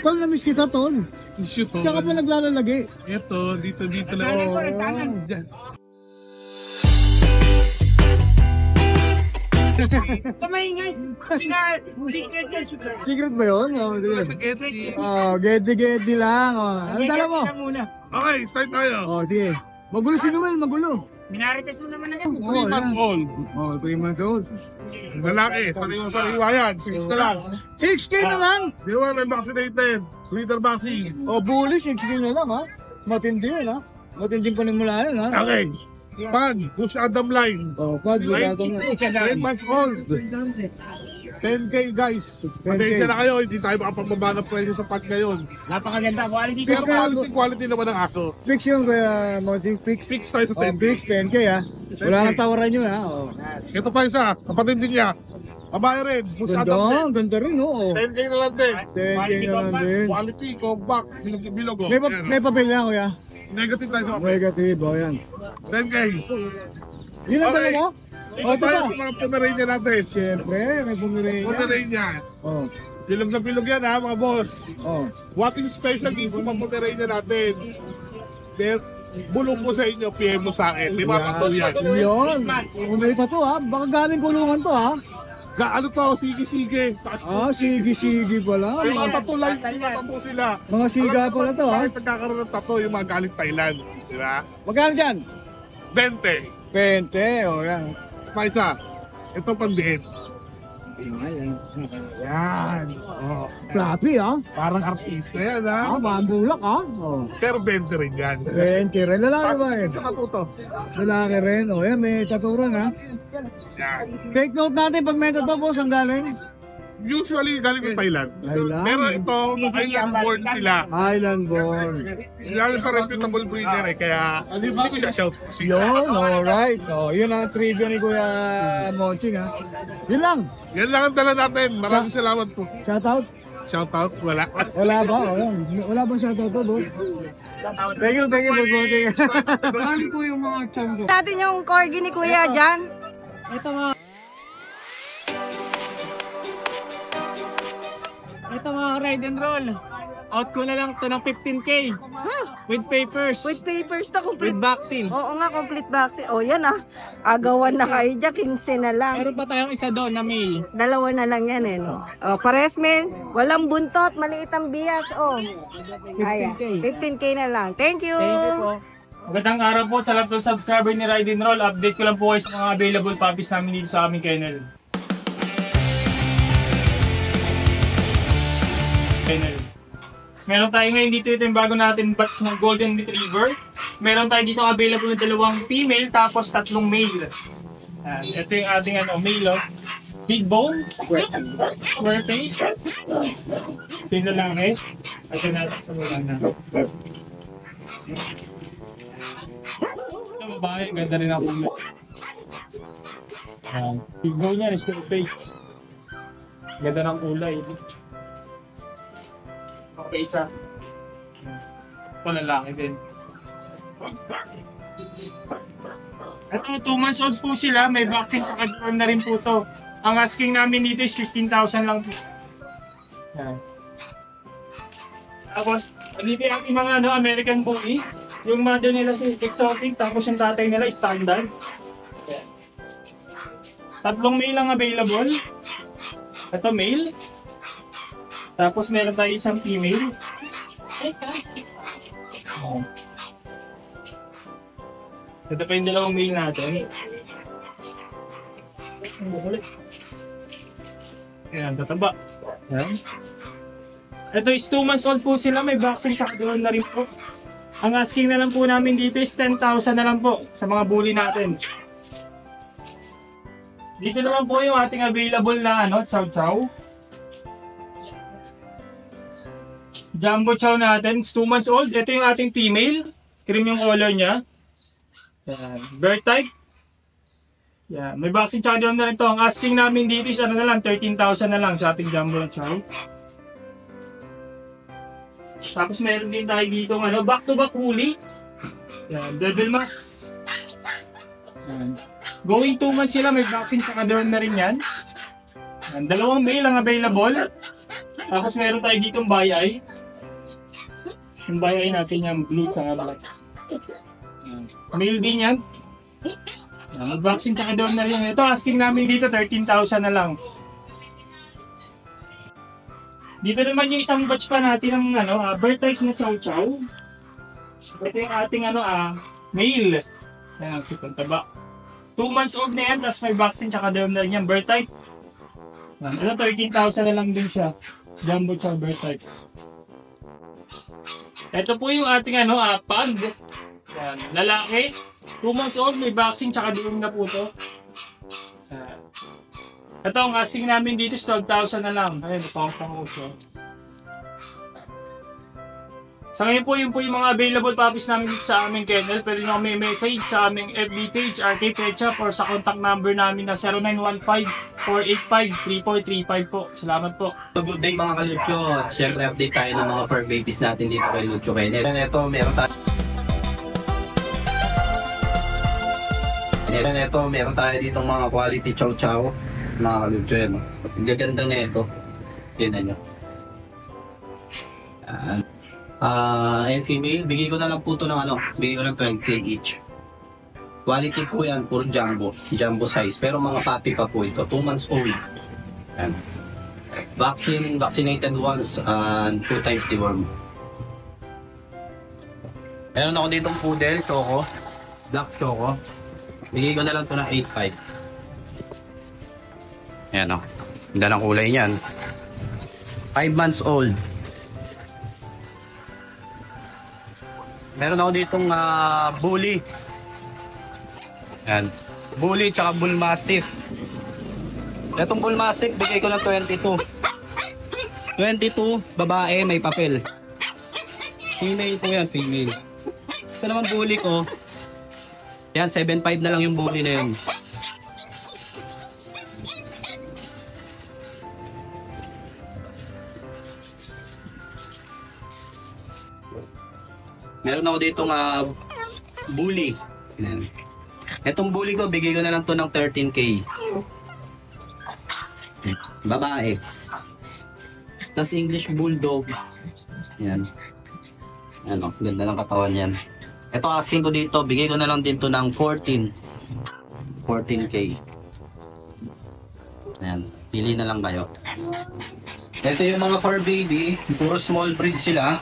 Tol, na-miss kita, Tol. Issue to. Saan ka pa naglalagay? Ito, dito lang. Diyan. Kamaingay. Secret yan. Secret ba yun? Geddy lang. Ano dala mo? Okay, start tayo. Sige. Magulo si Noel, magulo. Minarites mo naman na yan. 3 months old. 3 months old. Lalaki, sariwa yan. 6 na lang. 6K na lang? Di ba, may vaccinated. Breeder vaccine. Bully, 6K na lang, ha? Matindi yun, ha? Matinding panimula yun, ha? Okay. Pag, push Adam line. Pag, 10 months old. 10K guys. Pasensya na kayo, hindi tayo makapagbaba ng presyo sa pag ngayon. Napakaganda. Quality. Pero quality naman ng aso. Fix yung Kuya Monty, fix. Fix tayo sa 10K. Fix, 10K, ha? Wala nang tawaran yun, ha? Ito pa isa, kapatid din niya. Babae rin, push Adam din. Ganda rin, oo. 10K na lang din. 10K na lang din. Quality, compact, bilog. May papel na, Kuya? Negative tayo sa papel. Negative, yan. 10K. Yun ang dala mo? Ito tayo sa mga Pomeranian natin. Siyempre, may Pomeranian. Pomeranian. Bilog na bilog yan ha, mga boss. What is special dito sa mga Pomeranian natin? Bulong ko sa inyo, PM mo sa akin. Di ba pato yan? Yun. Umay pa to, ha? Baka galing kulungan to, ha? Ano to? Sige-sige. Sige-sige pala. May mga tattoo lines, may mga tattoo sila. Mga siga pala to, ha? Bakit nagkakaroon ng tattoo yung mga galing Thailand? Di ba? Magkano dyan? 20. 20, yan. Paisa, ito pang-diin. Yan. Fluffy, ha? Parang artista yan, ha? Mambulak, ha? Pero 20 rin yan. 20 rin. Lalaki ba yun? Sa katuto. Lalaki rin. Yan, may taturan, ha? Yan. Take note natin pag may tato po, saan galing? Usually galing ng Thailand. Thailand. Pero ito, island born sila. Island born. Lalo sa reputable breeder kaya hindi ko siya shout. Yun, alright. Yun ang trivia ni Kuya Monching, ha? Yun lang. Yan lang ang dala natin. Maraming salamat po. Shoutout? Shoutout, wala. Wala ba? Wala ba shoutout to, boss? Thank you, boss Monching. Ano po yung mga chango? Natin yung corgi ni Kuya dyan. Ito nga. Ito mga ride and roll. Out ko na lang to ng 15K. With papers. With papers na complete. With vaccine. Oo nga, complete vaccine. O yan ah. Agawan na kayo dyan, 15 na lang. Meron pa tayong isa doon na mail. Dalawa na lang yan eh. No? O, pares mail. Walang buntot, maliit ang bias. O. 15K. 15K na lang. Thank you. Thank you po. Magandang araw po sa lahat ng subscriber ni Ride and Roll. Update ko lang po kayo sa mga available puppies namin dito sa aming kennel. Meron tayo ngayon dito, ito yung bago natin batch ng Golden Retriever. Meron tayo dito available na 2 female tapos 3 male. Ito yung ating male. Big bone, square face. Ito yung lalaki. Ito natin sa mga na. Ito babae, ganda rin ako. Big bone niya, square face. Ganda ng kulay. Okay, isa. Ito lalaki din. Ito, 2 months old po sila. May vaccine pakadurm na rin po to. Ang asking namin dito is 15,000 lang po. Yan. Tapos, dito yung ating mga American Bully. Yung mother nila si exotic, tapos yung tatay nila standard. Yan. 3 male lang available. Ito male. Tapos meron tayo isang female. Ito pa yung 2 male natin. Ayan, tataba. Ayan. Ito is 2 months old po sila. May vaccine tsaka doon na rin po. Ang asking na lang po namin dito is 10,000 na lang po sa mga bully natin. Dito naman po yung ating available na chow chow. Jumbo chow natin, 2 months old. Ito yung ating female. Cream yung color niya. Yan. Bird type. Yan. May vaccine tsaka doon na rin to. Ang asking namin dito is 13,000 na lang sa ating jumbo chow. Tapos meron din tayo dito back-to-back woolly. Yan. Devil mask. Yan. Going 2 months sila. May vaccine tsaka doon na rin yan. Yan. 2 male ang available. Tapos meron tayo ditong bayay. Yung bayain natin yung blue sa black. Male din yan. Mag-vaccine tsaka doon na rin. Ito, asking namin dito, 13,000 na lang. Dito naman yung isang batch pa natin ng bird types na chow chow. Ito yung ating male. Yan ang kitang taba. 2 months old na yan, tapos may vaccine tsaka doon na rin yan, bird type. Ito, 13,000 na lang din siya. Jumbo tsaka bird type. Ito po yung ating pug. Yan, lalaki. 2 months old, may vaccine tsaka doon na po to. Ito, ang asking namin dito is 12,000 na lang. Ayun, pang-uso. Sa ngayon po, yun po yung mga available puppies namin dito sa aming kennel. Pwede nyo kami message sa aming FB page, RK Pet Shop, or sa contact number namin na 0915-485-3435 po. Salamat po. So, good day mga kalutso. Siyempre update tayo ng mga fur babies natin dito kay Lucho Kennel. Ito, meron tayo ditong mga quality chow chow. Mga kalutso yan. Ang gaganda na ito. Tignan nyo. And female, bigay ko na lang po ito ng bigay ko ng 12K each. Quality po yan, puro jumbo size. Pero mga puppy pa po ito, 2 months old. Yan. Vaccinated once and 2 times deworm. Meron ako ditong poodle, choco, black choco. Bigay ko na lang ito ng 8.5. Yan o, ganda ng kulay niyan. 5 months old. Meron ako ditong bully. Yan. Bully tsaka bull mastiff. Itong bull mastiff, bigay ko ng 22. 22, babae, may papel. Female po yan, female. Ito naman bully ko. Yan, 7.5 na lang yung bully na yun. Meron ako ditong bully. Yan. Itong bully ko, bigay ko na lang to ng 13K. Babae. Tapos English Bulldog. Yan. Ano, ganda ng katawan yan. Ito asking ko dito, bigay ko na lang din to ng 14K. Yan. Pili na lang kayo. Ito yung mga fur baby. Puro small breed sila.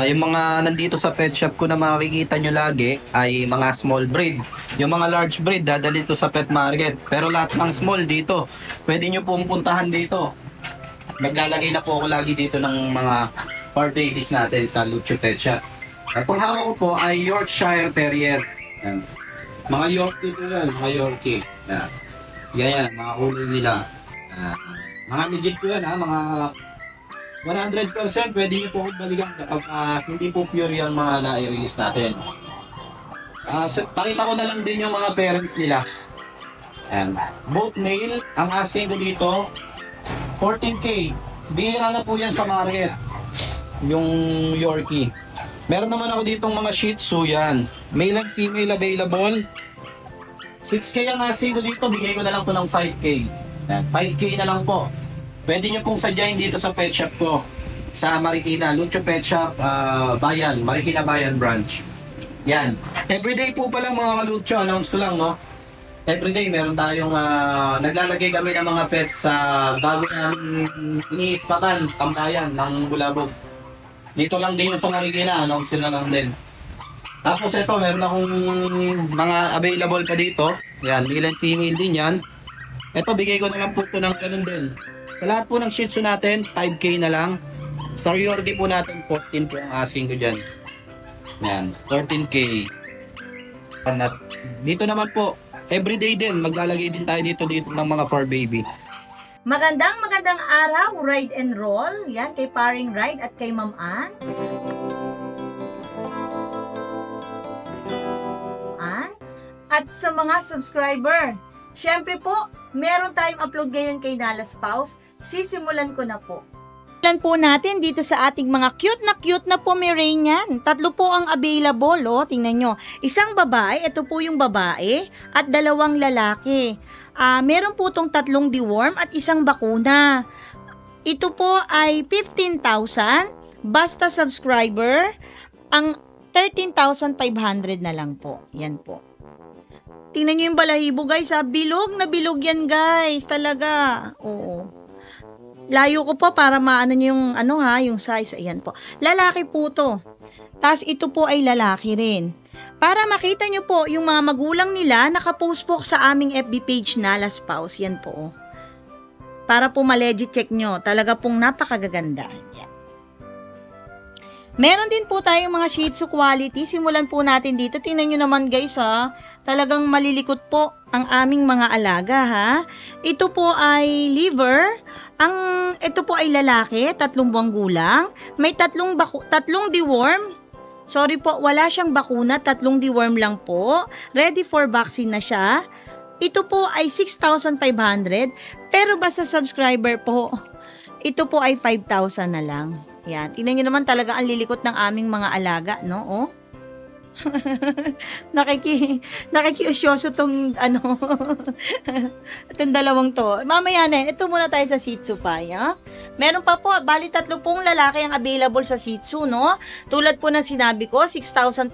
Yung mga nandito sa pet shop ko na makikita nyo lagi ay mga small breed. Yung mga large breed dadali to sa pet market. Pero lahat ng small dito, pwede nyo pong puntahan dito. Maglalagay na po ako lagi dito ng mga fur babies natin sa Lucho Pet Shop. Itong hawak ko po ay Yorkshire Terrier. Yan. Mga Yorkie po yan, mga Yorkie. Yan. Yan, mga huli nila. Mga legit po yan mga 100% pwede nyo po akong balikan kapag hindi po pure yung mga na-release natin. Pakita ko na lang din yung mga parents nila. And both male, ang asking ko dito, 14K. Bihira na po yan sa market. Yung Yorkie. Meron naman ako ditong mga Shih Tzu yan. Male and female available. 6K ang asking ko dito, bigay ko na lang to ng 5K. Yan, 5K na lang po. Pwede nyo pong sadyain dito sa pet shop ko. Sa Marikina, Lucho Pet Shop, Bayan, Marikina Bayan branch. Yan. Everyday po pala mga kalucho, announce ko lang, no? Everyday meron tayong, naglalagay kami ng mga pets sa bago namin iniispatan, tambayan ng Bulabog. Dito lang din sa Marikina, announce ko na lang din. Tapos ito, meron akong mga available pa dito. Yan, male and female din yan. Ito, bigay ko na lang po ito ng ganun din. Sa lahat po ng Shih Tzu natin, 5K na lang. Sa Yorkie po natin, 14 po ang asking ko dyan. Yan, 13K. Dito naman po, everyday din, maglalagay din tayo dito ng mga fur baby. Magandang araw, Ride and Roll. Yan, kay Paring Ride at kay Ma'am Ann. At sa mga subscriber, syempre po, meron tayong upload ngayon kay Dallas Paus. Sisimulan ko na po. Simulan po natin dito sa ating mga cute na Pomeranian. 3 po ang available, oh. Tingnan nyo. Isang babae, ito po yung babae, at 2 lalaki. Meron po itong 3 deworm at 1 bakuna. Ito po ay 15,000. Basta subscriber, ang 13,500 na lang po. Yan po. Tingnan nyo yung balahibo guys ha. Bilog na bilog yan guys. Talaga. Oo. Layo ko po para maano nyo yung yung size. Ayan po. Lalaki po to. Tapos ito po ay lalaki rin. Para makita nyo po yung mga magulang nila, nakapost po sa aming FB page na Las Paus. Yan po. Para po ma-legit check nyo. Talaga pong napakagaganda. Yan. Meron din po tayong mga Shih Tzu quality. Simulan po natin dito. Tingnan nyo naman guys ha. Talagang malilikot po ang aming mga alaga ha. Ito po ay liver. Ito po ay lalaki, 3 buwang gulang. May tatlong deworm. Sorry po, wala siyang bakuna. 3 deworm lang po. Ready for vaccine na siya. Ito po ay 6,500. Pero basta subscriber po, ito po ay 5,000 na lang. Yan. Tingnan nyo naman talaga ang lilikot ng aming mga alaga, no? Oh. Nakikiusyoso tong itong dalawang to. Mamaya na, ito muna tayo sa Shih Tzu pa, ha? Meron pa po, bali 3 pong lalaki ang available sa Shih Tzu, no? Tulad po ng sinabi ko, 6,500.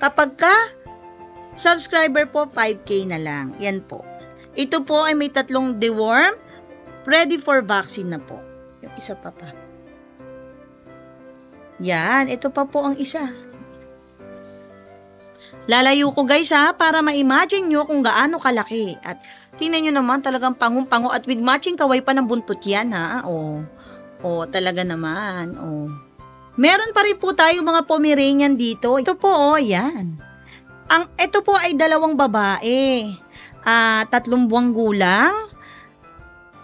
Kapag ka subscriber po, 5K na lang. Yan po. Ito po ay may 3 deworm, ready for vaccine na po. Yung isa pa. Yan, ito pa po ang isa. Lalayo ko guys ha, para ma-imagine nyo kung gaano kalaki. At tingnan nyo naman talagang pangong-pango at with matching kaway pa ng buntot yan ha. Talaga naman. Meron pa rin po tayo mga Pomeranian dito. Ito po, yan. Ito po ay 2 babae. 3 buwang gulang.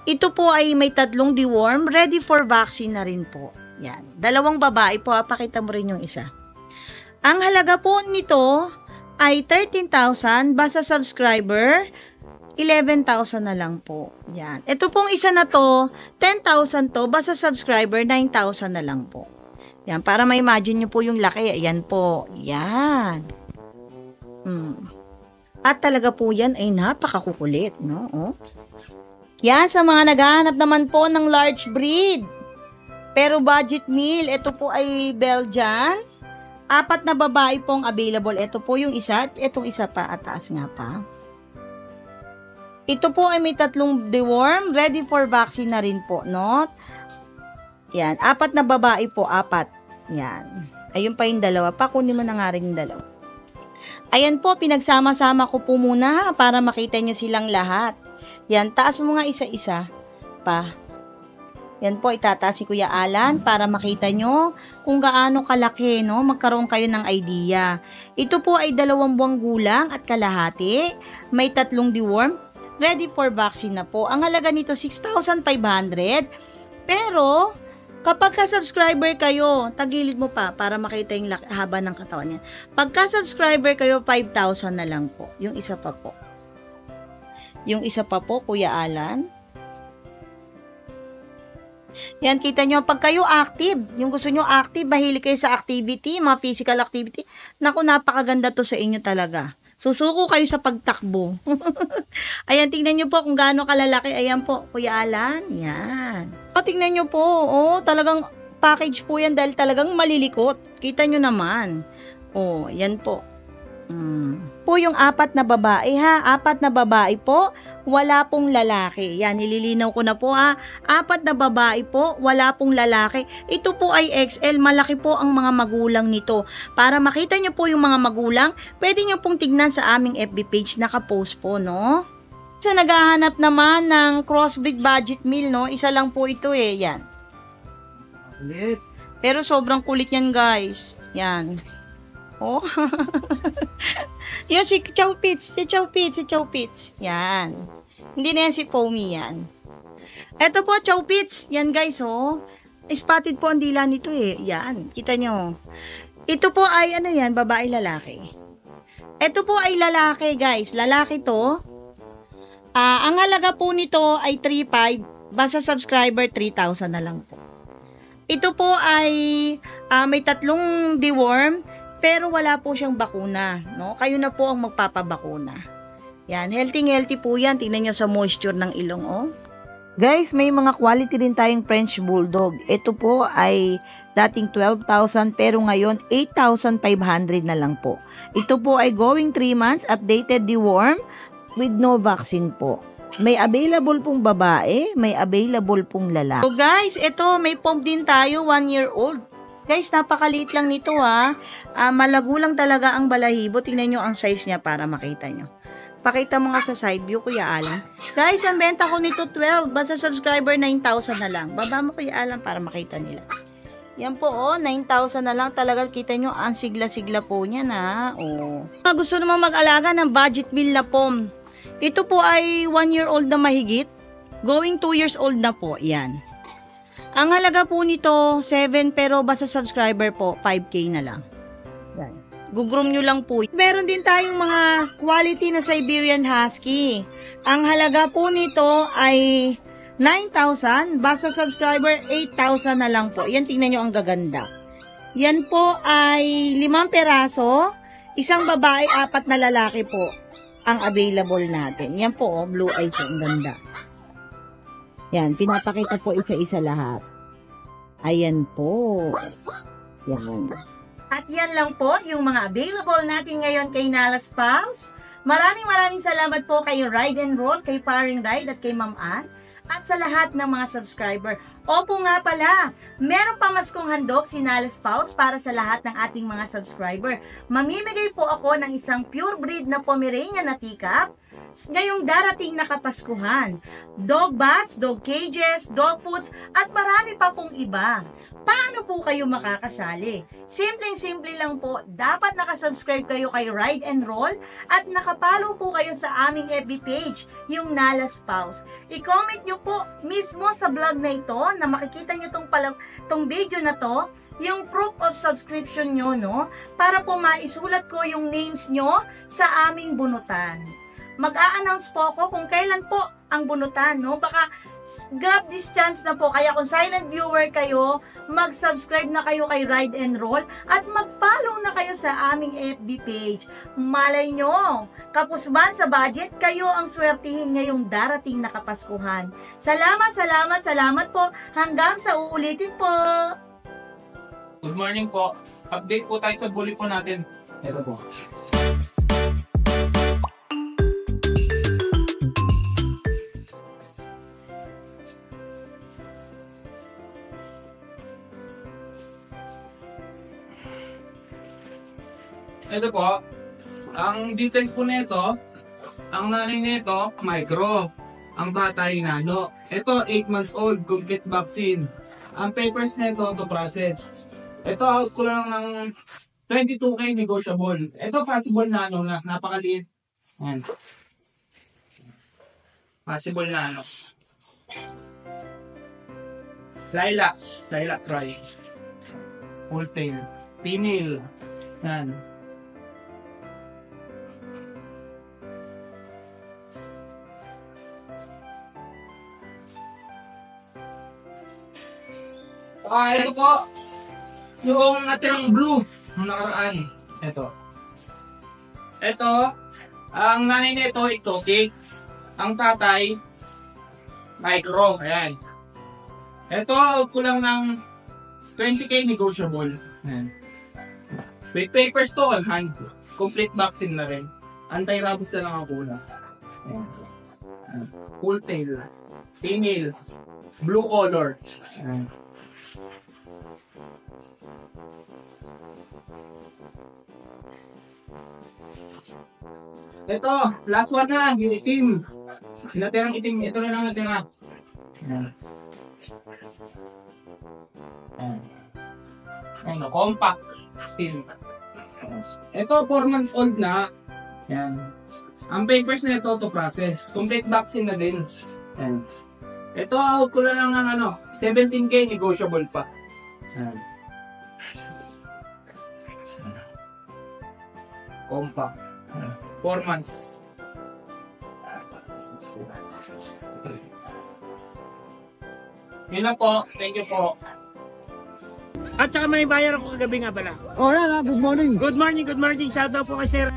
Ito po ay may 3 deworm, ready for vaccine na rin po. Yan. 2 babae po, pakita mo rin yung isa. Ang halaga po nito ay 13,000, basta subscriber, 11,000 na lang po. Yan. Ito pong isa na to, 10,000 to, basta subscriber, 9,000 na lang po. Yan, para ma-imagine nyo po yung laki. Ayan po. Yan. At talaga po yan ay napakakukulit, no? Yan, sa mga naghahanap naman po ng large breed. Pero budget meal, ito po ay Belgian. 4 na babae pong available. Ito po yung isa, at itong isa pa, ataas nga pa. Ito po ay may 3 deworm, ready for vaccine na rin po, no? Yan, 4 na babae po, 4. Yan. Ayun pa yung 2. Pakunin mo na nga rin yung 2. Ayan po, pinagsama-sama ko po muna ha, para makita nyo silang lahat. Yan, taas mo nga isa-isa pa. Yan po, itataas si Kuya Alan para makita nyo kung gaano kalaki, no? Magkaroon kayo ng idea. Ito po ay 2 buwang gulang at kalahati. May 3 deworm. Ready for vaccine na po. Ang halaga nito, 6,500. Pero, kapag ka-subscriber kayo, tagilid mo pa para makita yung haba ng katawan niya. Pagka-subscriber kayo, 5,000 na lang po. Yung isa pa po. Yung isa pa po, Kuya Alan. Yan, kita nyo, pag kayo active, yung gusto nyo active, mahilig kayo sa activity, mga physical activity, naku, napakaganda to sa inyo talaga. Susuko kayo sa pagtakbo. Ayan, tingnan nyo po kung gaano kalalaki. Ayan po, Kuya Alan. Yan. Tingnan nyo po, talagang package po yan dahil talagang malilikot. Kita nyo naman. Yan po. Po yung 4 na babae ha. 4 na babae po, wala pong lalaki. Yan, nililinaw ko na po ha. 4 na babae po, wala pong lalaki. Ito po ay XL, malaki po ang mga magulang nito. Para makita nyo po yung mga magulang, pwede nyo pong tignan sa aming FB page, nakapost po, no? Sa naghahanap naman ng crossbreed budget meal, no? Isa lang po ito yan. Kulit. Pero sobrang kulit yan guys. Yan. Yan si Chow Pits. Yan. Hindi na yan si Pomi yan. Ito po, Chow Pits. Yan guys, spotted po ang dila nito Yan. Kita nyo. Ito po ay yan, babae lalaki. Ito po ay lalaki guys. Lalaki to. Ang halaga po nito ay 3,500. Basta subscriber 3,000 na lang po. Ito po ay may 3 deworm. Pero wala po siyang bakuna, no? Kayo na po ang magpapabakuna. Yan, healthy po yan. Tingnan nyo sa moisture ng ilong, Guys, may mga quality din tayong French Bulldog. Ito po ay dating 12,000 pero ngayon 8,500 na lang po. Ito po ay going 3 months, updated, deworm, with no vaccine po. May available pong babae, may available pong lalaki. So guys, ito may pog din tayo, 1 year old. Guys, napakaliit lang nito ha. Malago lang talaga ang balahibo. Tingnan nyo ang size niya para makita nyo. Pakita mo nga sa side view, Kuya Alan. Guys, ang benta ko nito 12. Basta subscriber 9,000 na lang. Baba mo, Kuya Alan, para makita nila. Yan po, 9,000 na lang. Talaga, kita nyo, ang sigla-sigla po niya na. Gusto naman mag-alaga ng budget meal na pom. Ito po ay 1 year old na mahigit. Going 2 years old na po. Yan. Ang halaga po nito, 7, pero basta subscriber po, 5K na lang. Yan. Gugrom nyo lang po. Meron din tayong mga quality na Siberian Husky. Ang halaga po nito ay 9,000. Basta subscriber, 8,000 na lang po. Yan, tingnan nyo ang gaganda. Yan po ay 5 peraso. Isang babae, 4 na lalaki po ang available natin. Yan po, blue eyes. Ang ganda. Yan, pinapakita po isa-isa lahat. Ayan po. Yan. At yan lang po yung mga available natin ngayon kay Nalas Pals. Maraming salamat po kay Ride and Roll, kay Paring Ride at kay Ma'am Ann. At sa lahat ng mga subscriber. Opo nga pala, meron pa maskong handog si Nalas Pals para sa lahat ng ating mga subscriber. Mamimigay po ako ng isang pure breed na Pomeranian na teacup ngayong darating na Kapaskuhan. Dog baths, dog cages, dog foods, at marami pa pong iba. Paano po kayo makakasali? Simpleng-simple lang po, dapat nakasubscribe kayo kay Ride and Roll at nakapalo po kayo sa aming FB page, yung Nalas Pals. I-comment nyo po mismo sa vlog na ito na makikita nyo tong video na to, yung proof of subscription nyo, no? Para po maisulat ko yung names nyo sa aming bunutan. Mag-a-announce po ako kung kailan po ang bunutan, no? Baka grab this chance na po. Kaya kung silent viewer kayo, mag-subscribe na kayo kay Ride and Roll at mag-follow na kayo sa aming FB page. Malay nyo, kapusban sa budget, kayo ang swertihin ngayong darating na Kapaskuhan. Salamat po. Hanggang sa uulitin po. Good morning po. Update po tayo sa bully po natin. Ito po. Ito po, ang details po nito, ang nanay nito, micro. Ang tatay, nano. Ito, 8 months old, complete vaccine. Ang papers nito, to process. Ito, out ko lang ng 22K negotiable. Ito, possible nano na, napakaliit. Ayan. Possible nano. Lilac try. Full tail. Female. Yan. Ito po, yung natirang blue, yung nakaraan. Ito, ang nanay nito, exotic. Ang tatay, micro. Ayan. Ito, kulang ng 20K negotiable. Ayan. With papers to on hand. Complete vaccine na rin. Anti-rabies na lang ang kulang. Ayan. Full tail. Female. Blue color. Ayan. Ito, last one na, yung itim. Natirang itim, ito na lang natira. Ayan. Ayan, compact. Still. Ito, 4 months old na. Ayan. Ang papers na ito to process. Complete vaccine na din. Ayan. Ito, out ko lang ng 17K negotiable pa. Ayan. Compact. 4 months. Yun lang po. Thank you po. At saka may bayar ako kagabi nga pala. Oh, yan, good morning. Good morning. Shout out po kay Sir.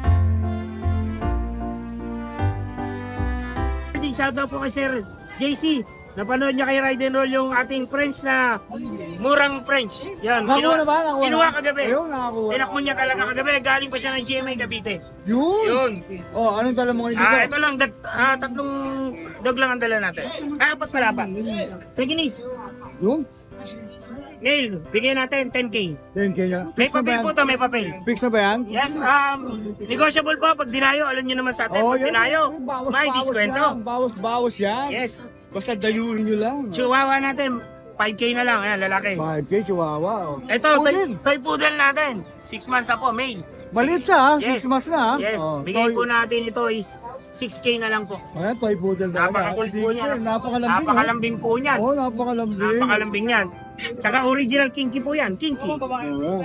Shout out po kay Sir JC. Napanood niya kay Ride and Roll yung ating French na murang French. Yan. Nakuha na ba? Nakuha Kinuha na? kagabi. Ayun, nakakuha. Tinakbo niya talaga kagabi. Galing pa siya ng GMA Cavite. Yun! Yun. Oh, anong dala mo ngayon dito? Ito lang. Tatlong dog lang ang dala natin. Apat pala pa. Pekinese. Yun? Male. Bigyan natin 10K. 10K na. May Fix na ba papel yan? po to, may papel. Fix na ba yan? Yes, negotiable po pag dinayo. Alam niyo naman sa atin, pag yan. dinayo, may Bawas-bawas diskwento. yan. Bawas-bawas yan. Yes. Basta dayuhin nyo lang. Chihuahua natin, 5K na lang. Ayan, lalaki. 5K, chihuahua. Oh. Ito, Poodle. toy poodle natin. 6 months na po, male. Maliit siya ha? Yes. 6 months na ha? Yes, Oh, bigay toy- po natin ito is 6K na lang po. Ayan, toy poodle talaga. Napaka-cool po niya. Napakalambing. Napakalambing po niyan. Oh, napakalambing. Napakalambing yan. Tsaka original kinky po yan, kinky. Oo.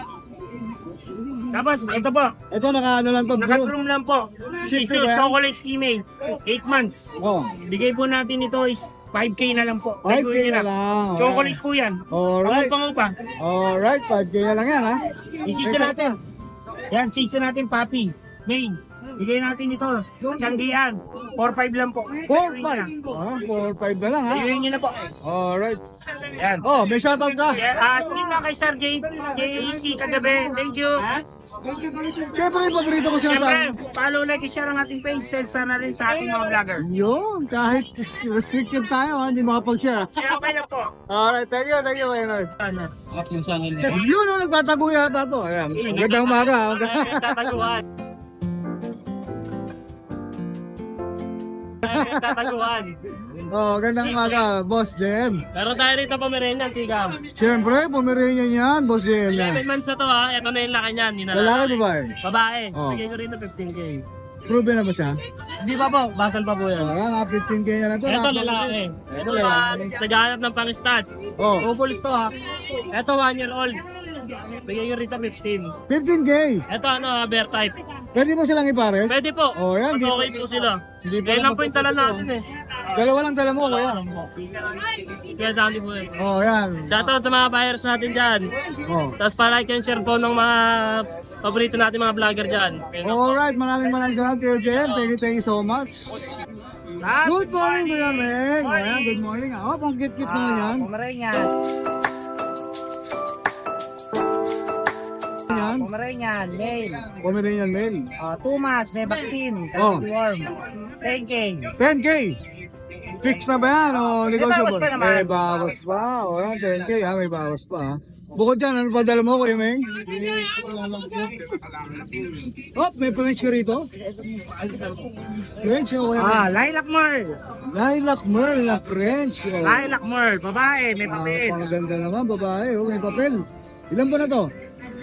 Tapos, ito po, Ito naka-ano lang to. naka-groom lang po. Shih Ito, Tzu ba yan? chocolate female, 8 months. Oh, Bigay po natin ito is 5K na lang po. 5K Taguin niyo na lang. Chocolate po yan. Alright. Pangupa. Alright, 5K na lang yan ha? Isitsa natin. Yan, sitsa natin, papi. Main. Bigay natin ito. Tiyanggian. 4-5 lang po. 4-5. 4-5 na lang ha? Ayun nyo na po. Alright. Yan. Oh, may shoutout ka. Yun lang kay Sir JC kagabi. Thank you. Siyempre, yung paborito ko sila sa... Siyempre, follow, like, share ang ating page. Share na rin sa ating mga vlogger. Yun, kahit restricted tayo ha, hindi makapag-share. Kaya okay lang po. Alright, thank you, Maynard. Yun, oh, nagtatago yata to. Ayan, magandang umaga. Tataguan. Tataguan. Oh, magandang umaga, Boss Jem. Pero tayo rito Pomeranian, tigam. Siyempre, Pomeranian yan, Boss Jem. 11 months na to ha. Ito na yung laki niyan. Lalaki ba ba? Babae. Oh. Bigay ko rito 15K. Proven na ba siya? Hindi pa po. Basal pa po yan. Ayan, 15K na lang to. Ito lalaki. Ito naghahanap ng pang-stat. Oh, Upulis to ha. Ito 1 year old. Bigay ko rito 15. 15K. Ito ano, bear type. Pwede mo silang ipares? Pwede po. Oh, yan. Mas okay po sila. Hindi pa Kaya lang lang po yung tala natin eh. Dalawa lang dala mo, kuya. Kaya dali po eh. Oh, yan. Shoutout sa mga buyers natin dyan. Oh. Tapos pa-like and share po ng mga paborito natin mga vlogger dyan. Alright, maraming salamat kayo, Jem. Thank you so much. Good morning, Kuya Meng. Ayan, good morning. Oh, pang kit-kit naman yan. Pomeranian. Yan. Pomeranian, male. Pomeranian male. 2 months, may vaccine. Oh. Worm. 10K. 10K. Fix na ba yan? O negotiable? bawas pa naman. May bawas pa. O yan, 10K ha. May bawas pa ha. Bukod dyan, ano pa dala mo, Kuya Meng? Oh, may French ka rito? French o Kuya Meng? Lilac Merle. Lilac Merle na French. Oh. Lilac Merle, babae, may papel. Pangaganda naman, babae. Oh, may papel. Ilan ba na to?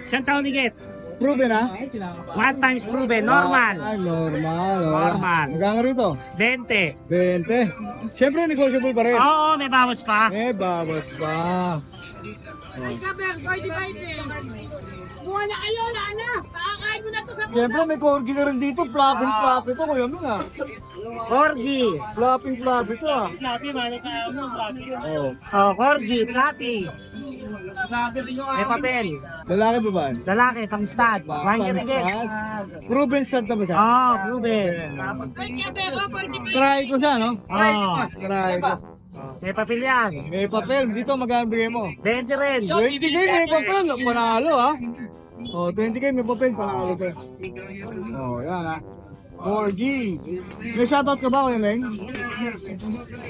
Isang taon higit. Proven ha? 1 times proven, normal. Ah, normal. Oh. Normal. Magkano rito? 20. 20. Siyempre, negotiable pa rin. Oo, may bawas pa. May bawas pa. Buwan na kayo, Lana! Pakakain mo na to sa Siyempre, may corgi ka rin dito. Flopping to, Kuya Meng ha. Corgi. Flopping to ha. Flappy, mali ka mo, Flappy. Oh. Oh, Corgi, Flappy. May papel. Lalaki ba ba? Lalaki, pang stud. 1 year higit. Proven stud na ba siya? Oh, proven. Try ko siya, no? Oh, Try ko. may papel yan. May papel. Dito, magkano bigay mo? 20 rin. 20K may papel. Panalo ha. Oh, 20K may papel. Panalo ka. Oh, yan ha. Corgi. May shoutout ka ba, Kuya Meng?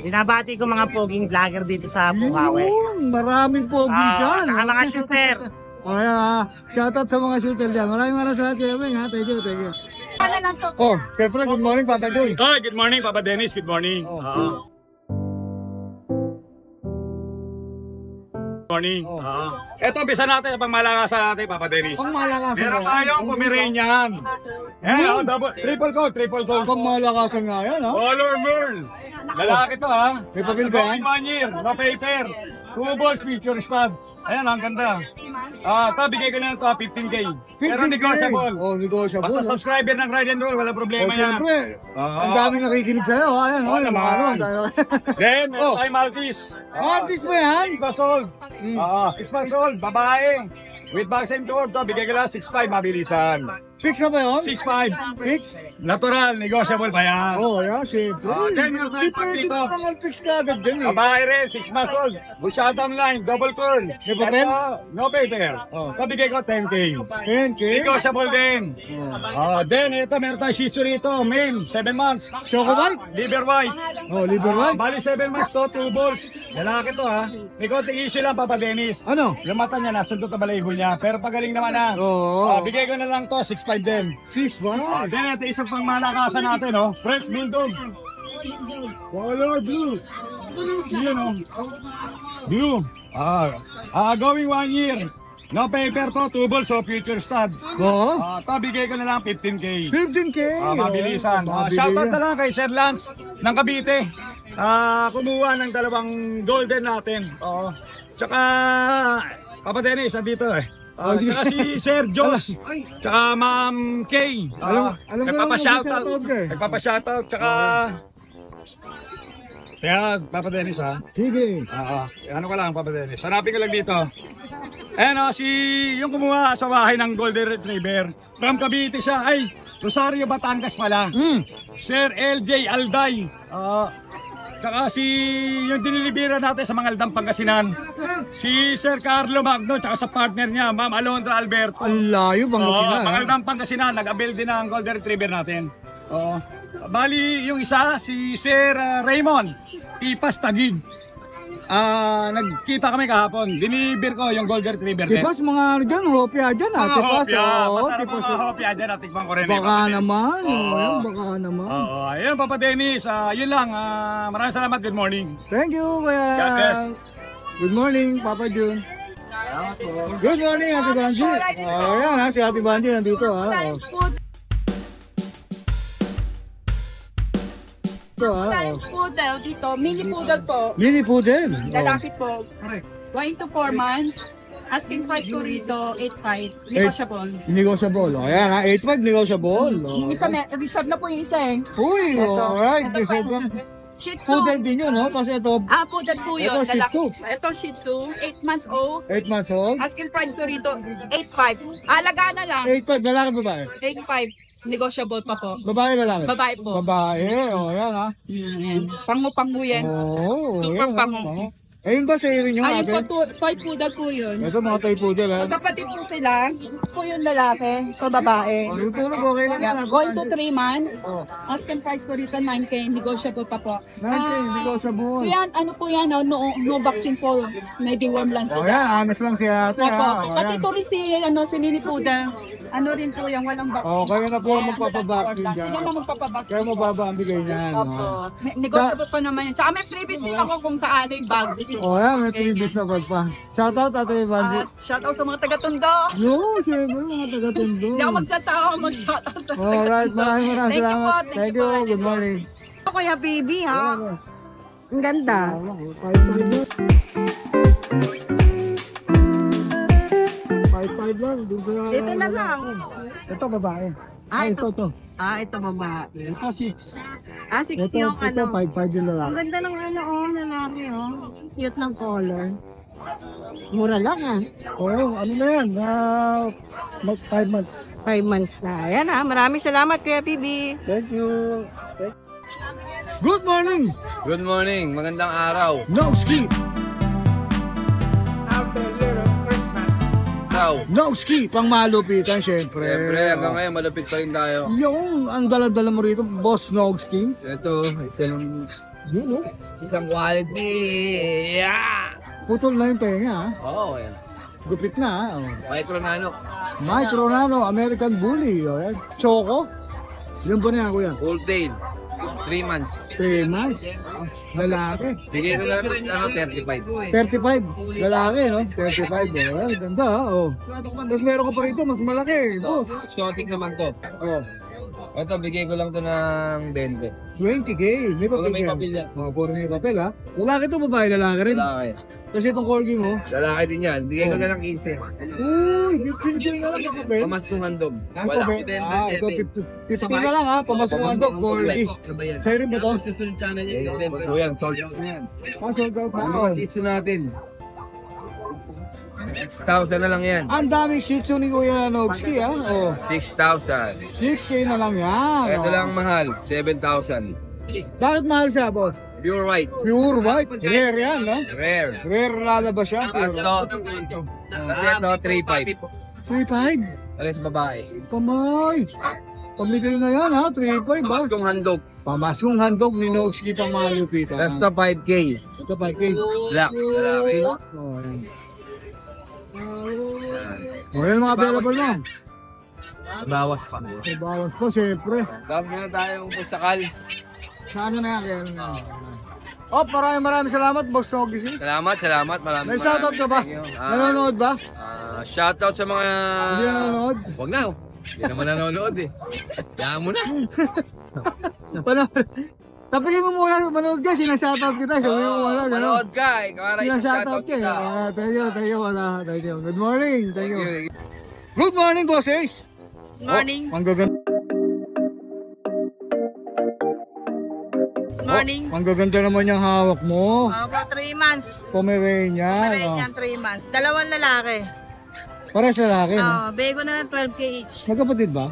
Binabati ko mga poging vlogger dito sa Bukawi. Yun, maraming pogi dyan. Saka mga shooter. Oh, yan ha. Shoutout sa mga shooter dyan. Maraming salamat, Kuya Meng ha. Thank you. Oh, siyempre, good morning, Papa Joy. Oh, good morning, Papa Dennis. Good morning. Morning. Ito, umpisa natin pang malakasan natin, Papa Dennis. Pang malakasan Meron nga. tayong Pomeranian. Eh, triple coat. Pang malakasan nga yan ha. Color Merle. Lalaki to ha. May papel ba yan? 1 year, no paper. 2 balls, picture stud. Ayan, ang ganda. Ito, bigay ko na ito, 15K. Pero 15K. negotiable. Oh, negotiable. Basta no? subscriber ng Ride and Roll, wala Oh, problema yan. siyempre. Ang daming nakikinig sa'yo. Ayan, Oo yung mga naman. ano. Then, meron Oh. tayong Maltese. Artist mo yan? 6 months old. 6 months old, babae. With vaccine tour, to bigay ko lang 6.5, mabilisan. Fix na ba yun? 6'5". Fix? Natural, negotiable pa yan. Oh, yeah, siyempre. Then meron Hindi tayong pwede dito. naman fix ka agad dyan eh. Babae rin, 6 months old. Busyadang line, double curl. May papel? Ito, no paper. Oh. Pabigay ko 10K. 10K? Negotiable din. Then ito, meron tayong shih tzu rito, male, 7 months. Choco white? Liver white. Oh, liver white? Bali 7 months to, 2 balls. Lalaki to ha. May konting issue lang, Papa Dennis. Ano? Yung mata niya, nasundot na balahibo niya. Pero pagaling naman na. Oo. Bigay ko na lang to, 6'5 din. 6 ba? Then ito, isang pang malakasan natin, oh. French Bulldog. Color blue. Yun, oh. Blue. Going 1 year. No paper to, 2 balls, so future stud. Oo. Ito, bigay ko na lang 15K. 15K? Mabilisan. Shoutout na lang kay Sir Lance ng Cavite. Kumuha ng 2 golden natin. Oo. Tsaka, Papa Dennis, andito eh. Sige. Tsaka si Sir Josh. Tsaka Ma'am Kay. Alam ko lang Nagpapa-shoutout. mag-shoutout ka eh. Nagpapa-shoutout. Tsaka, kaya, Papa Dennis ha. Sige. Ano ko lang, Papa Dennis. Hanapin ko lang dito. Ayan yung kumuha sa bahay ng Golden Retriever. From Cavite siya. Ay, Rosario, Batangas pala. Sir LJ Alday. Tsaka yung dinilibira natin sa mga Aldang Pangasinan. Si Sir Carlo Magno, tsaka sa partner niya, Ma'am Alondra Alberto. Ang layo bang sila? Mga Aldang Pangasinan, nag-avail din ng Golden Retriever natin. Bali, yung isa, si Sir Raymond Tipas Tagig. Nagkita kami kahapon. Diniber ko yung Golden Retriever din. Tipas mga ano dyan, hopya dyan ha. Mga Tipas, hopya. oo. Masarap Tipas, mga hopya dyan. Natikman ko rin. baka naman. Oo. Oo, baka naman. Ayun, Papa Dennis. Yun lang. Maraming salamat. Good morning. Thank you, Kuya. God bless. Good morning, Papa Jun. Good morning, Ate Banji. Ayan ha, si Ate Banji nandito ha. Tayong poodle dito, mini poodle po. Mini poodle. Lalaki po. 1 to 4 months. Asking price ko rito, 8.5. Negotiable. Negotiable. Ayan ha, 8.5 negotiable. Yung isa, reserve na po yung isa eh. Uy, alright. Ito Reserve pa. lang. Shih Tzu. Poodle din yun, no? Kasi ito, Poodle po yun. Ito, Shih Tzu. Ito Shih Tzu, 8 months old. 8 months old. Asking price ko rito, 8.5. Alaga na lang, 8.5, lalaki babae. 8.5. Negotiable pa po. Babae lalaki? Babae po. Babae, yan ha. Yan. Pango-pango yan. Oo. Super yan, pango. ha. Ayun ba sa rin yung Ayun po, ate? toy poodle po yun. Ito mga toy poodle ha. Magkapatid po sila. Ito po yung lalaki, ito babae. Yung tulog okay lang yan. Going to 3 months. Oh. Asking price ko rito 9K, negotiable pa po. 9K, negotiable. Yan, ano po yan, no vaccine po. May deworm lang Oh sila. yan, honest lang si ate Opo. ha. Oh, Pati yan. ito rin si mini poodle. Ano rin po yung walang vaccine. Oh, kayo na po Ayan, magpapabacking Sila dyan. na magpapabacking. Kaya mo baba ang bigay niyan. Opo. Negotiable pa naman yan. Tsaka may freebies din ako kung saan ay bag. Oh yan, may previous na bag pa. Shoutout ate Banji. At shoutout sa mga taga-Tondo. No, siyempre mga taga-Tondo. Hindi ako magsasawa mag-shoutout sa Alright, maraming Thank you po, salamat. thank Thank you you, po. good morning. Kuya baby ha. Ang ganda. 5-5 lang. Ito na lang. Ito babae. Ah, Ito. Ito babae. Ito 6. 6 yung Ito 5-5 yung Ang lalaki. ganda ng lalaki Cute ng color. Mura lang Oh, ano na yan? 5 months. 5 months na. Ayan maraming salamat Kuya Bibi. Thank you. Good morning! Good morning, magandang araw. No ski! No ski! Pang malupitan, syempre. Siyempre, hanggang ngayon malapit pa rin tayo. Yung, ang dala-dala mo rito, Boss No Ski. Ito, isang Yun, oh. quality. Yeah! Putol na yung tenga, ha? Oo, yan. Gupit na, ha? Oh. Micro nano. Micro Nano, American Bully. Oh, yan. Choco. Ilan ba na yan, kuya? Full tail. 3 months. 3 months. Lalaki. Bigay ko lang 35. 35. Lalaki, no? 35. Oh, yan. Ganda, ha? Oh. Tapos meron ka pa rito, mas malaki. Boss. Exotic naman to. Oh. Ito, bigay ko lang to ng 20. 20K. May papel Puro may yan. papel yan. Oh, puro may papel, ha? Lalaki to, babae, lalaki rin. Lalaki. Kasi itong corgi mo. Lalaki din yan. Bigay ko na ng 15. Uy, 15 na lang ang papel. Pamaskong handog. Ang Wala. papel. Ito 50 na lang, ha? Pamasok ang dog, corgi. Sabay yan. Sa'yo rin ba to? Susunod channel yan. Ito yan, sold out na yan. Sold out na. Ano mas itso natin? 6,000 na lang yan. Ang daming Shih Tzu ni Kuya Nogski, ha? Oh, 6,000. 6K na lang yan. Ito oh. lang mahal, 7,000. Bakit mahal siya, boss? Pure white. Pure white. Rare yan, no? Rare. Rare lalabas siya. Tapos to, ito, 3,500. 3.5. Alis babae. Kamay. Pamigay na yan, ha? 3.5, ba? Tapos kong handog. Pamaskong handog ni Nogski pang malupit. Tapos to, 5K. Ito 5K. Black. Lalaki. Oh, yan. Oh, yan mga available mo. Bawas pa. May bawas po, siyempre. Tapos meron tayong pusakal. Sa ano na yan? Kaya ano na yan? Oh, maraming salamat, Boss Nogski. Salamat. May shoutout ka ba? Nanonood ba? Shoutout sa mga... Hindi nanonood? Huwag na. Hindi naman nanonood eh. Kaya mo na. Tapos mo muna, manood ka, sinashoutout kita. Sabi mo muna, gano'n. Manood ka. Ikaw na Sinashoutout shoutout ka. kita. Thank you. Good morning. Thank you. Good morning, bosses. Morning. Ang gaganda. Morning. Ang gaganda naman yung hawak mo. Opo, 3 months. Pomeranian. Pomeranian, 3 months. Dalawang lalaki. Pares lalaki, no? Bego na ng 12K each. Magkapatid ba?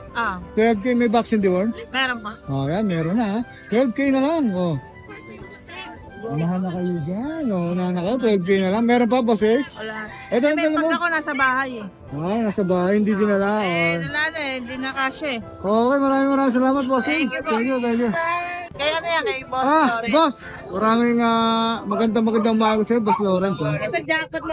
12K may vaccine deworm? Meron pa. Oh, yan, meron na. 12K na lang, oh. Mahal na kayo dyan, oh. Unahan na kayo, 12K na lang. Meron pa, bosses? Wala. Ito, May ano pag mo? ako nasa bahay eh. Nasa bahay, hindi dinala. Wala na eh, hindi na kasya eh. Okay, maraming salamat, bosses. Thank you po. Thank you. Kaya ano yan kay Boss Lawrence? Boss! Maraming magandang bago sa'yo, Boss Lawrence. Ito jacket mo.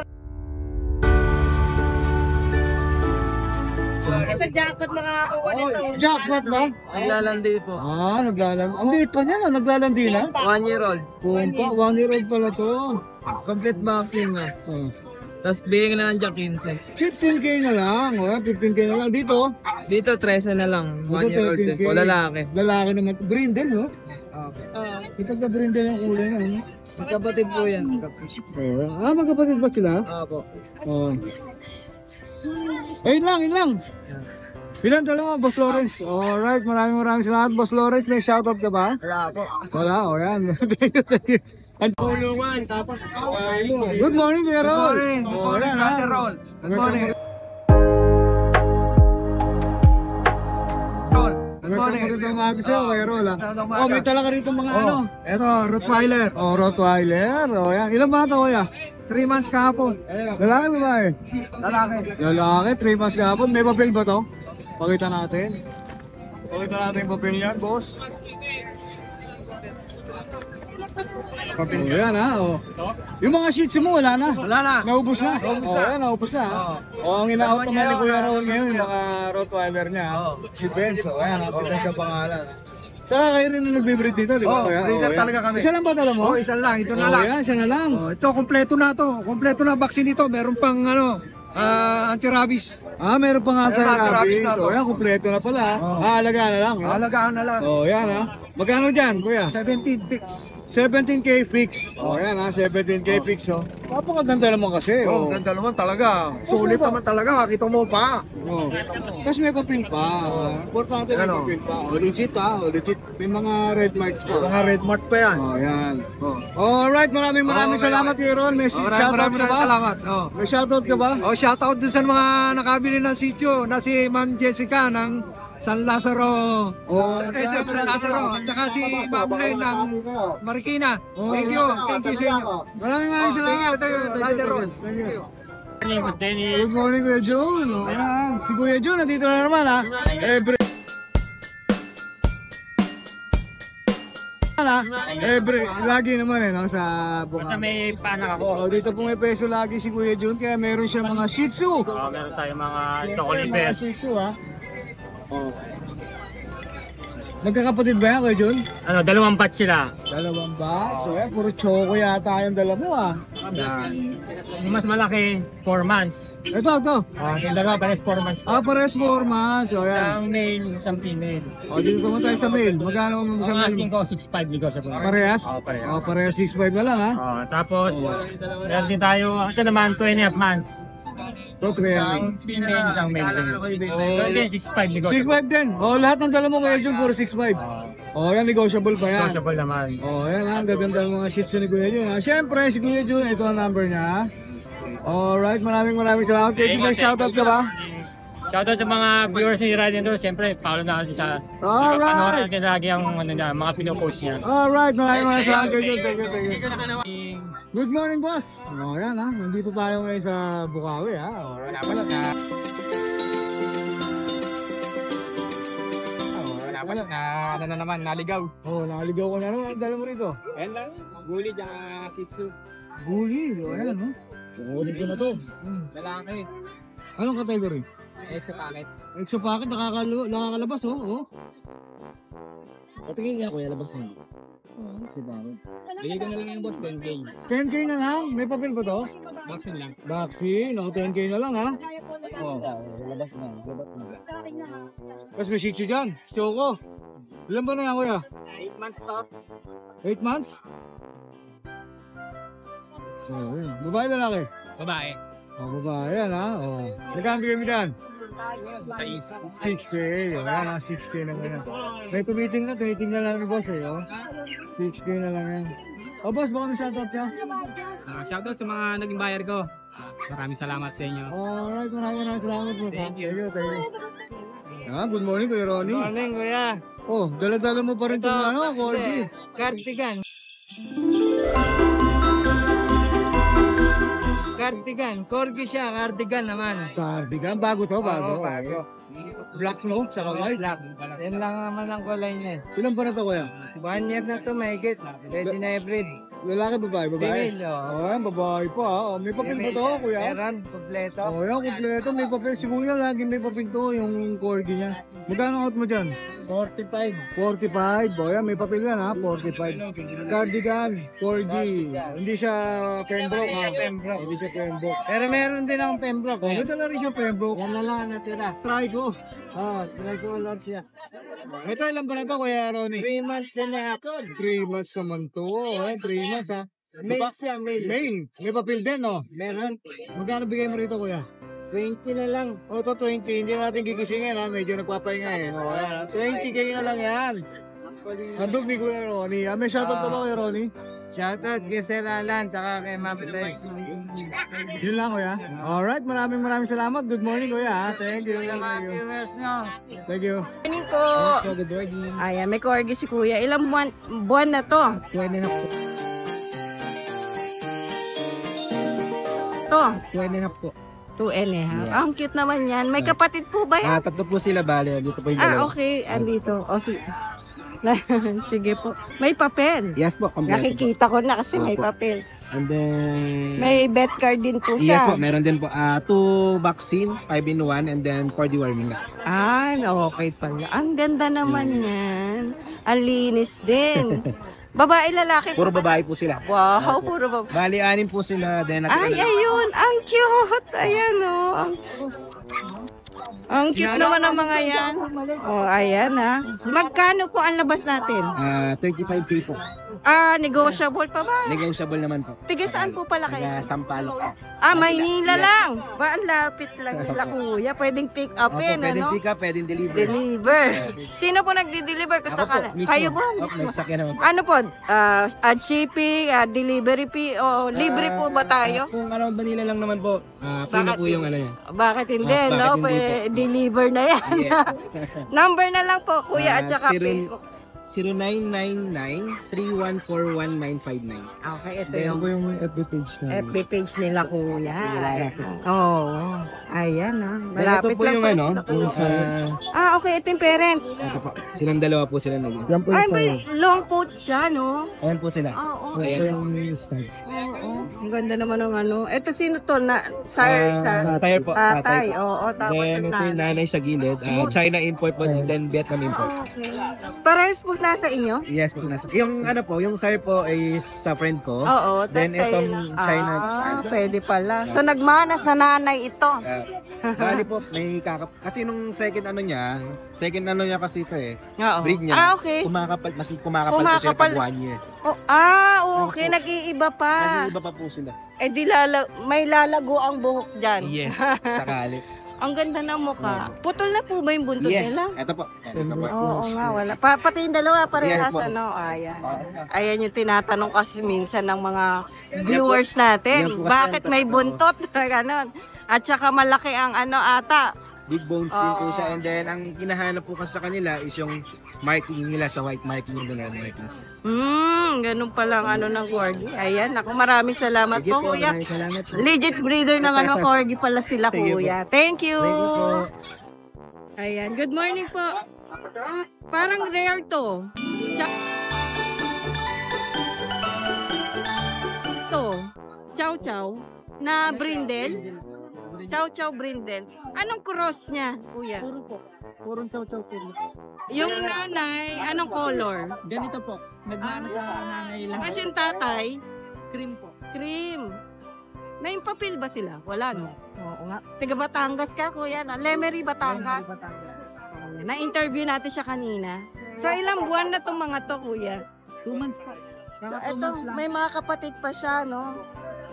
Ito jacket makakuha nito. Jackpot ba? Naglalandi po. Naglalandi. Ang liit pa niya, naglalandi na? 1 year old. Kumpa, 1 year old pala to. Complete vaccine na. Oh. Tapos bigyan na nandiyan 15. 15K na lang, 15K na lang. Dito, Dito 13 na lang. 1 dito year old din. 13K. O lalaki. Lalaki naman. Brindle, no? Ito ka brindle yung kulay na, no? Magkapatid po yan. Magkapatid ba sila? Opo. Oo. Yun lang. Ilan dalawa, Boss Lawrence? Alright, maraming salamat, Boss Lawrence. May shoutout ka ba? Wala po. Wala, yan. Thank you. Tulungan. Tapos Good morning, Kuya Rol. Good morning, Brother Roll. Good morning. Magandang umaga sa'yo, Kuya Rol. May talaga rito mga ano. Ito, Rottweiler. Rottweiler. Yan. Ilan ba na ito, Kuya? 3 months kahapon. Lalaki ba ba eh? Lalaki. Lalaki, 3 months kahapon. May papel ba to? Pakita natin. Pakita natin yung papel niyan, boss. Papel yan, ha? Yung mga sheets mo, wala na. Wala na. Naubos na. Naubos na. Yan, naubos na. Ang ina-out naman ni Kuya Raul ngayon, yung mga Rottweiler niya. Si Benz, ayan, si Benz ang pangalan. Saka kayo rin na nagbe-breed dito, di ba? Breeder talaga kami. Isa lang ba tala mo? Isa lang. Ito na lang. Yan, isa na lang. Ito, kompleto na to. Kompleto na vaccine ito. Meron pang anti-rabies. Meron pa nga anti-rabies na to. Yan, kompleto na pala. Alagaan na lang. Alagaan na lang. Yan, ha? Magkano dyan, Kuya? 17 picks. 17K fix. Yan, ha? 17K fix, oh. Napakaganda naman kasi, Ganda naman talaga. Sulit naman talaga. Kita mo pa. Tapos may papel pa. Importante may papel pa. Legit, ha? Legit. May mga red marks pa. Mga red mark pa yan. Yan. Alright, maraming salamat, Kuya Ron. May shoutout ka ba? Salamat. May shoutout ka ba? Shoutout din sa mga nakabili ng sitio na si Ma'am Jessica ng San Lazaro. San Lazaro. At saka si Ma'am Len ng Marikina. Thank you sa inyo. Maraming salamat. Thank you. Good morning, Kuya Jun. Ayan, si Kuya Jun, nandito na naman, ha? Lagi naman no, sa buka. Basta may panak ako. Dito po may peso lagi si Kuya Jun, kaya meron siya mga Shih Tzu. Meron tayong mga chocolate Mga Shih Tzu, ha? Magkakapatid ba yan, Kuya Jun? Dalawang batch sila. Dalawang ba? So, puro choco yata yung dala mo, ha? Yung mas malaki, 4 months. Ito. Yung dalawa, pares 4 months. Pares 4 months. So, yan. Isang male, isang female. Dito naman tayo sa mail. Magkano ang Ang mail? asking ko, 6'5", negotiable. Parehas? Parehas. Parehas 6'5 na lang, ha? Tapos, meron din tayo, ito naman, 2.5 months. So, Isang female, isang male. Meron din, 6'5", negotiable. 6'5 din. Lahat ng dala mo Kuya Jun, puro 6'5. Yan, negotiable pa yan. Negotiable naman. Yan, ang gaganda ng mga Shih Tzu ni Kuya Jun, ha? Siyempre, si Kuya Jun, ito ang number niya. Alright, maraming salamat. Pwede ba shoutout ka ba? Shoutout sa mga viewers ni Radiant Tour. Siyempre, follow na natin sa Alright. panoorin natin lagi ang mga pinopost niya. Alright, maraming salamat. Thank you. Good morning, boss. O, yan ha. Nandito tayo ngayon sa Bukawi ha. Alright. Wala na naman, naligaw. Naligaw ko na naman. Ang dala mo rito. Ayan lang, guli tsaka sitsu. Guli. O, yan no. Ulit ko na to. Lalaki. Anong category? Extra packet. Exo packet, nakakalabas oh. Patingin niya kuya, labas mo. Bigay ko na lang yung boss, 10K. 10K na lang? May papel ba to? Vaccine lang. Vaccine, 10K na lang ha. Labas na. Tapos may shih tzu dyan, Choco. Ilan ba na yan kuya? 8 months to. 8 months? So, yun. Babae lalaki? Babae. Babae yan ha. Nagkaan bigay mo dyan? 6K. 6. Yan ha, 6K na ganyan. May tinitingnan lang ni boss eh. 6K na lang yan. Boss, baka may shoutout ka? Shoutout sa mga naging buyer ko. Maraming salamat sa inyo. Alright, maraming salamat po. Thank you. Good morning Kuya Ronnie. Morning, kuya. Dala-dala mo pa rin itong Corgi. Cardigan. Corgi siya, cardigan naman. Cardigan, bago to, bago. Black no, saka white. Yan lang naman ang kulay niya. Ilan pa na to kuya? 1 year na to, mahigit. Ready na i-breed. Lalaki, babae? Female, Yan, babae pa ha. May papel ba to kuya? Meron, kompleto. Yan, kompleto. May papel. Si kuya lagi may papel to, yung Corgi niya. Magkano out mo dyan? 45. 45. Yan, may papel yan ha, 45. Cardigan, Corgi. Hindi siya Pembroke ha? Hindi siya Pembroke. Pero meron din akong Pembroke. May dala rin siya Pembroke. Yan na lang ang natira. Try ko. Tricolor siya. Ito, ilan ba na to kuya Ronnie? 3 months and a half. 3 months naman to. 3 months ha. Male siya, male. Main. May papel din no? Meron. Magkano bigay mo rito kuya? 20 na lang. To 20. Hindi natin gigisingin ha. Medyo nagpapahinga eh. 20K na lang yan. Handog ni Kuya Ronnie. May shoutout ka ba Kuya Ronnie? Shoutout kay Sir Alan, tsaka kay Ma'am Bless. Yun lang Kuya. Alright, maraming salamat. Good morning Kuya. Thank you. Sa mga viewers nyo. Thank you. Morning po. Ayan, may corgi si Kuya. Ilang buwan na to? 20 na po. To? 20 na po. 2 and a half. Ang cute naman yan. May kapatid po ba yan? Tatlo po sila bale. Dito po yung dalawa. Okay. Andito. Sige po. May papel. Yes po, kompleto po. Nakikita ko na kasi may papel. And then... May vet card din po siya. Yes po, meron din po 2 vaccine, 5-in-1, and then for deworming na. Okay pala. Ang ganda naman yan. Ang linis din. Babae, lalaki? Puro babae po sila. Wow, puro babae. Bali, 6 po sila. Then Ayun. Ang cute. Ayan, Ang cute naman ng mga yan. Ayan, Magkano po ang labas natin? 35K po. Negotiable pa ba? Negotiable naman po. Tiga saan po pala kayo? Sampaloc. Maynila lang. Ang lapit lang nila, kuya. Pwedeng pick up Pwedeng pick up, pwedeng deliver. Deliver. Sino po nagdi-deliver? Kayo po? May sakyan naman po. Ano po? Ad shipping, delivery fee, o libre po ba tayo? Kung around Manila lang naman po, free na po yung ano yan. Bakit hindi, no? Deliver na yan. Number na lang po, kuya, at saka Facebook. 0999-3141959. Okay, ito Ayan po yung FB page na. FB page nila, kuya. Ayan, malapit ito po lang yung po ano, sila, yung sa... okay, ito yung parents. Ito po, silang dalawa po sila naging. Yan po Ay, yung may long coat siya, no? Ayan po sila. Okay. yung style. Ang ganda naman ng ano. Ito sino to? Sire po. tatay. Tapos Then ito yung nanay sa gilid. China import po, then Vietnam import. Okay. Parehas po nasa inyo? Yes po. Yung ano po, yung sire po ay sa friend ko. tas Then itong sa'yo China. Pwede pala. So nagmana sa nanay ito. Bali po, may kasi nung second ano niya kasi ito breed niya. Okay. Kumakapal po siya pag 1 year. Okay. Nag-iiba pa. Nag-iiba pa po sila. May lalago ang buhok dyan. Yes, sakali. Ang ganda ng mukha. Putol na po ba yung buntot Yes, nila? ito po. Oo nga, wala. Pati yung dalawa parehas, Yes, po. Ayan. Ayan yung tinatanong kasi minsan ng mga viewers natin. Yan po kasi Bakit may buntot? Ganon. At saka malaki ang ata. Big bones din po siya. And then, ang hinahanap po kasi sa kanila is yung marking nila sa white marking yung red markings. Ganun palang ng corgi. Ayan, ako maraming salamat Sige po, kuya. maraming salamat po. Legit breeder ng corgi pala sila, Sige po. kuya. Thank you. Thank you po. Ayan, good morning po. Parang rare to. Chow chow na brindle. Chow chow brindle. Anong cross niya, kuya? Puro po. Purong chow-chow po. Yung nanay, anong color? Ganito po. Nagnana sa nanay lang. Kasi yung tatay, Cream po. cream. May papel ba sila? Wala, no? Oo nga. Tiga Batangas ka, kuya. Lemery, Batangas. Na-interview natin siya kanina. So, ilang buwan na itong mga to, kuya? 2 months po. So, eto, may mga kapatid pa siya, no?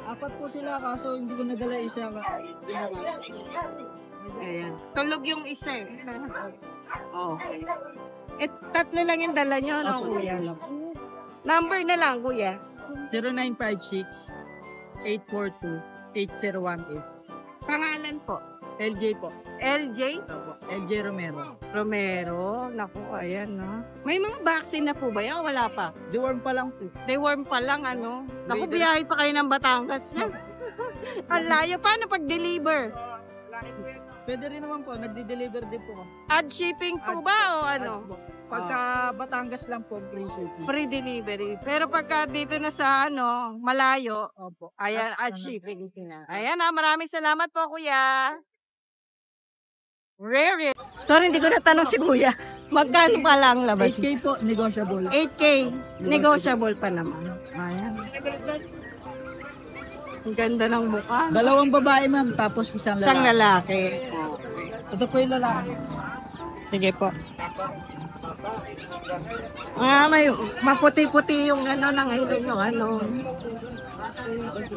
4 po sila kaso hindi ko nadala isa. Ayan. Tulog yung isa eh. Okay. Eh, 3 lang yung dala nyo, no, kuya? Number na lang, kuya. 0956-842-8018. Pangalan po. LJ po. LJ? Opo. LJ Romero. Romero. Naku, ayan, no? May mga vaccine na po ba yan? Wala pa? Deworm pa lang po. Deworm pa lang, ano? Naku, biyahe pa kayo ng Batangas. Ang layo. Paano pag-deliver? Pwede rin naman po. Nagde-deliver din po. Add shipping po ba o ano? Pagka Batangas lang po, free shipping. Free delivery. Pero pagka dito na sa malayo, Opo. ayan, add shipping. Ayan maraming salamat po, kuya. Rare. Sorry, hindi ko natanong si kuya. Magkano pa lang labas? 8K po, negotiable. 8K. Negotiable pa naman. Ayan. Ang ganda ng mukha. 2 babae, ma'am, tapos isang lalaki. Isang lalaki. Ito po yung lalaki. Sige po. May maputi-puti yung ng ilong nyo,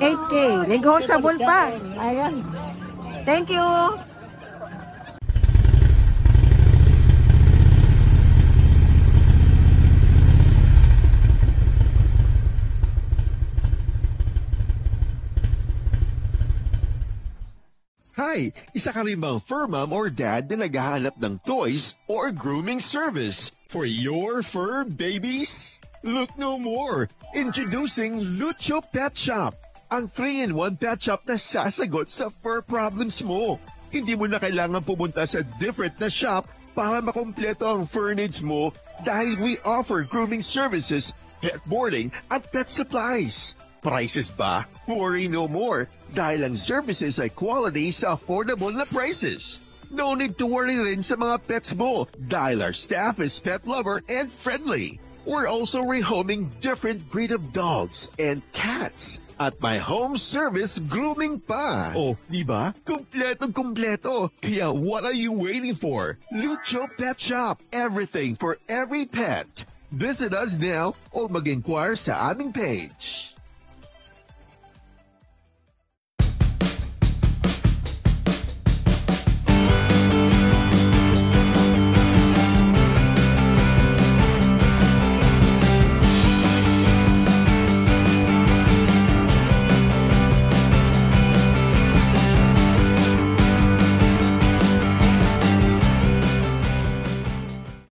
8K. Negotiable pa. Ayan. Thank you. Hi! Isa ka rin bang fur mom or dad na naghahanap ng toys or grooming service for your fur babies? Look no more! Introducing Lucho Pet Shop, ang 3-in-1 pet shop na sasagot sa fur problems mo. Hindi mo na kailangan pumunta sa different na shop para makompleto ang fur needs mo dahil we offer grooming services, pet boarding, at pet supplies. Prices ba? Worry no more dahil ang services ay quality sa affordable na prices. No need to worry rin sa mga pets mo dahil our staff is pet lover and friendly. We're also rehoming different breed of dogs and cats at my home service grooming pa. Oh, di ba? Kompletong-kompleto. Kaya what are you waiting for? Lucho Pet Shop. Everything for every pet. Visit us now o mag-inquire sa aming page.